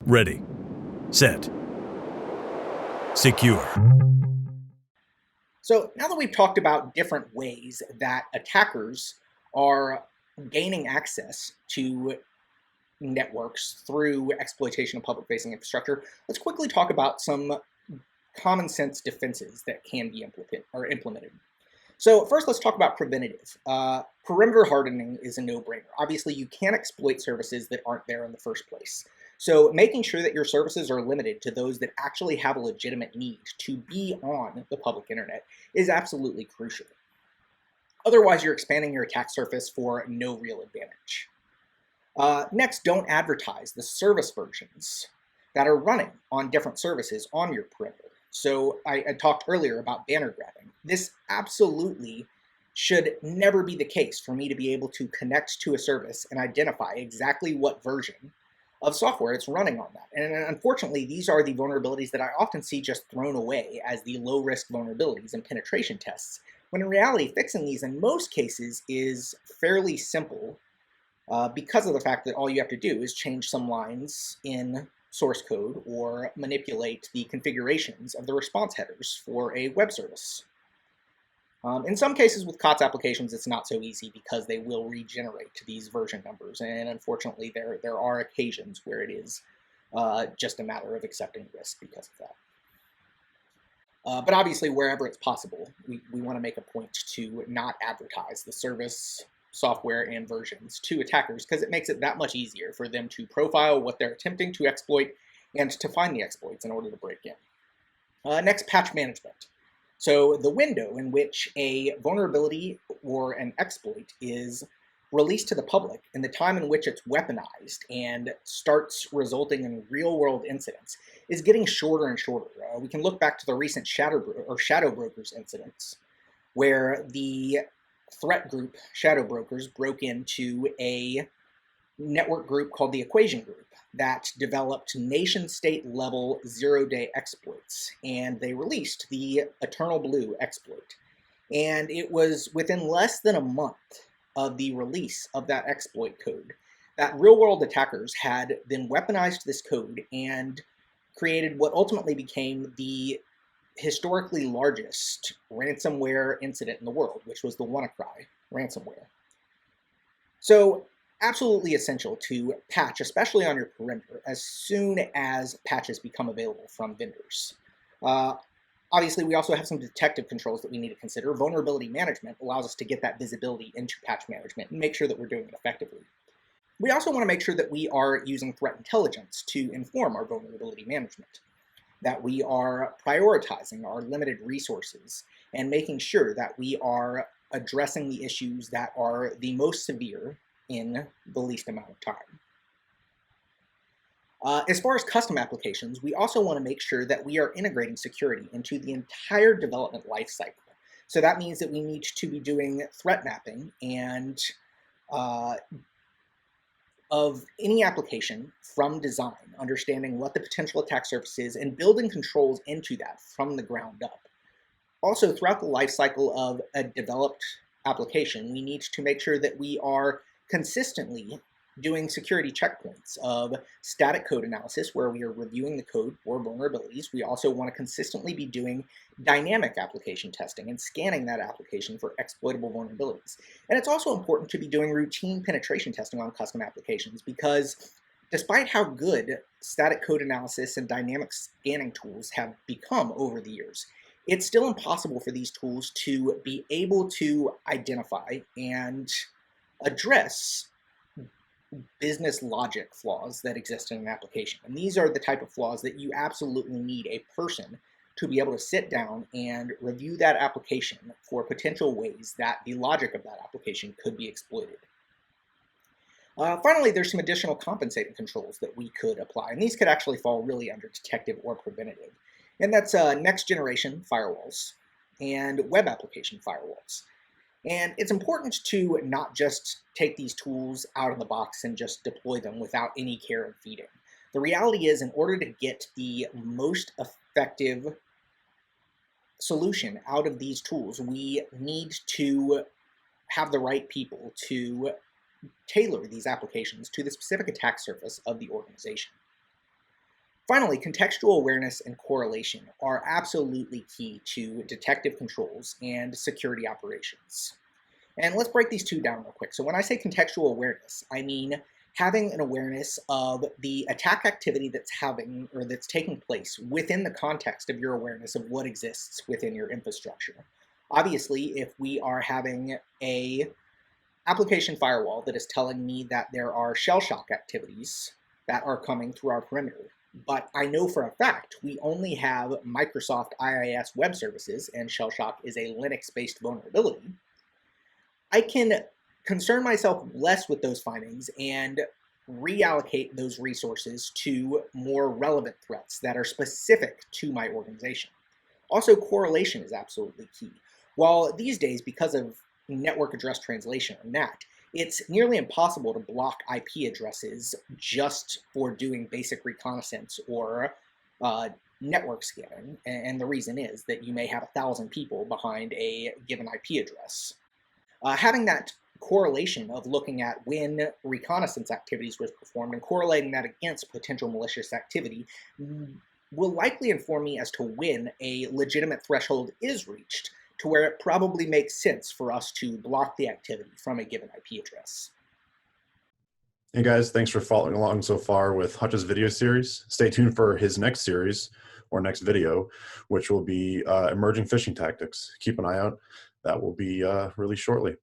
Ready, set, secure. So now that we've talked about different ways that attackers are gaining access to networks through exploitation of public-facing infrastructure, let's quickly talk about some common sense defenses that can be implemented. So first, let's talk about preventative. Perimeter hardening is a no-brainer. Obviously, you can't exploit services that aren't there in the first place. So making sure that your services are limited to those that actually have a legitimate need to be on the public internet is absolutely crucial. Otherwise, you're expanding your attack surface for no real advantage. Next, don't advertise the service versions that are running on different services on your perimeter. So I talked earlier about banner grabbing. This absolutely should never be the case for me to be able to connect to a service and identify exactly what version of software it's running on that. And unfortunately, these are the vulnerabilities that I often see just thrown away as the low-risk vulnerabilities in penetration tests, when in reality, fixing these in most cases is fairly simple because of the fact that all you have to do is change some lines in source code or manipulate the configurations of the response headers for a web service. In some cases with COTS applications, it's not so easy because they will regenerate these version numbers, and unfortunately there are occasions where it is just a matter of accepting risk because of that. But obviously, wherever it's possible, we want to make a point to not advertise the service, software, and versions to attackers because it makes it that much easier for them to profile what they're attempting to exploit and to find the exploits in order to break in. Next, patch management. So the window in which a vulnerability or an exploit is released to the public and the time in which it's weaponized and starts resulting in real-world incidents is getting shorter and shorter. We can look back to the recent shadow brokers incidents where the threat group shadow brokers broke into a network group called the Equation Group that developed nation-state level zero-day exploits, and they released the Eternal Blue exploit. And it was within less than a month of the release of that exploit code that real-world attackers had then weaponized this code and created what ultimately became the historically largest ransomware incident in the world, which was the WannaCry ransomware. So absolutely essential to patch, especially on your perimeter, as soon as patches become available from vendors. Obviously, we also have some detective controls that we need to consider. Vulnerability management allows us to get that visibility into patch management and make sure that we're doing it effectively. We also want to make sure that we are using threat intelligence to inform our vulnerability management, that we are prioritizing our limited resources and making sure that we are addressing the issues that are the most severe in the least amount of time. As far as custom applications, we also want to make sure that we are integrating security into the entire development lifecycle. So that means that we need to be doing threat mapping and of any application from design, understanding what the potential attack surface is and building controls into that from the ground up. Also, throughout the lifecycle of a developed application, we need to make sure that we are consistently doing security checkpoints of static code analysis where we are reviewing the code for vulnerabilities. We also want to consistently be doing dynamic application testing and scanning that application for exploitable vulnerabilities. And it's also important to be doing routine penetration testing on custom applications because despite how good static code analysis and dynamic scanning tools have become over the years, it's still impossible for these tools to be able to identify and address business logic flaws that exist in an application. And these are the type of flaws that you absolutely need a person to be able to sit down and review that application for potential ways that the logic of that application could be exploited. Finally, there's some additional compensating controls that we could apply, and these could actually fall really under detective or preventative. And that's next generation firewalls and web application firewalls. And it's important to not just take these tools out of the box and just deploy them without any care and feeding. The reality is, in order to get the most effective solution out of these tools, we need to have the right people to tailor these applications to the specific attack surface of the organization. Finally, contextual awareness and correlation are absolutely key to detective controls and security operations. And let's break these two down real quick. So when I say contextual awareness, I mean having an awareness of the attack activity that's taking place within the context of your awareness of what exists within your infrastructure. Obviously, if we are having a application firewall that is telling me that there are shell shock activities that are coming through our perimeter, but I know for a fact we only have Microsoft IIS web services and shell shock is a Linux-based vulnerability, I can concern myself less with those findings and reallocate those resources to more relevant threats that are specific to my organization. Also, correlation is absolutely key. While these days, because of network address translation or NAT, it's nearly impossible to block IP addresses just for doing basic reconnaissance or network scanning. And the reason is that you may have 1,000 people behind a given IP address. Having that correlation of looking at when reconnaissance activities was performed and correlating that against potential malicious activity will likely inform me as to when a legitimate threshold is reached to where it probably makes sense for us to block the activity from a given IP address. Hey guys, thanks for following along so far with Hutch's video series. Stay tuned for his next series or next video, which will be emerging phishing tactics. Keep an eye out. That will be really shortly.